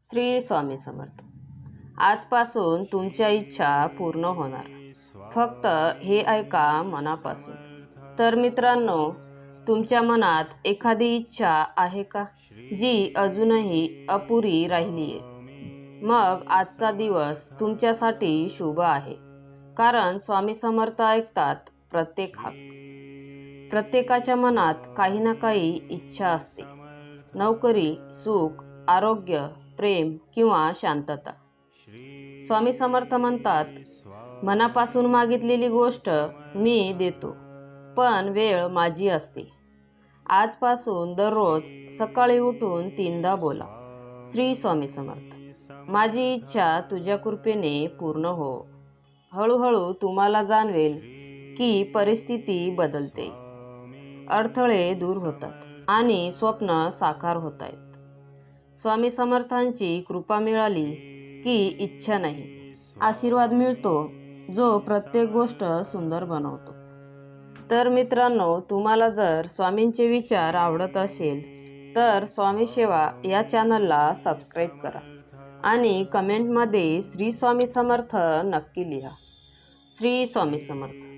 श्री स्वामी समर्थ. आजपासून तुमच्या इच्छा पूर्ण होणार. फक्त हे ऐका मनापासून. तर मित्रांनो, तुमच्या मनात एखादी इच्छा आहे का, जी अजूनही अपुरी राहिली आहे? मग आजचा दिवस तुमच्यासाठी शुभ आहे, कारण स्वामी समर्थ ऐकतात प्रत्येक हाक. प्रत्येकाच्या मनात काही ना काही इच्छा असते. नोकरी, सुख, आरोग्य, प्रेम किंवा शांतता. स्वामी समर्थ म्हणतात, मनापासून मागितलेली गोष्ट मी देतो, पण वेळ माझी असते. आजपासून दररोज सकाळी उठून 3दा बोला, श्री स्वामी समर्थ, माझी इच्छा तुझ्या कृपेने पूर्ण हो. हळूहळू तुम्हाला जाणवेल की परिस्थिती बदलते, अडथळे दूर होतात आणि स्वप्न साकार होत आहेत. स्वामी समर्थांची कृपा मिळाली की इच्छा नाही, आशीर्वाद मिळतो, जो प्रत्येक गोष्ट सुंदर बनवतो. तर मित्रांनो, तुम्हाला जर स्वामींचे विचार आवडत असेल तर स्वामी सेवा या चॅनलला सबस्क्राईब करा आणि कमेंटमध्ये श्री स्वामी समर्थ नक्की लिहा. श्री स्वामी समर्थ.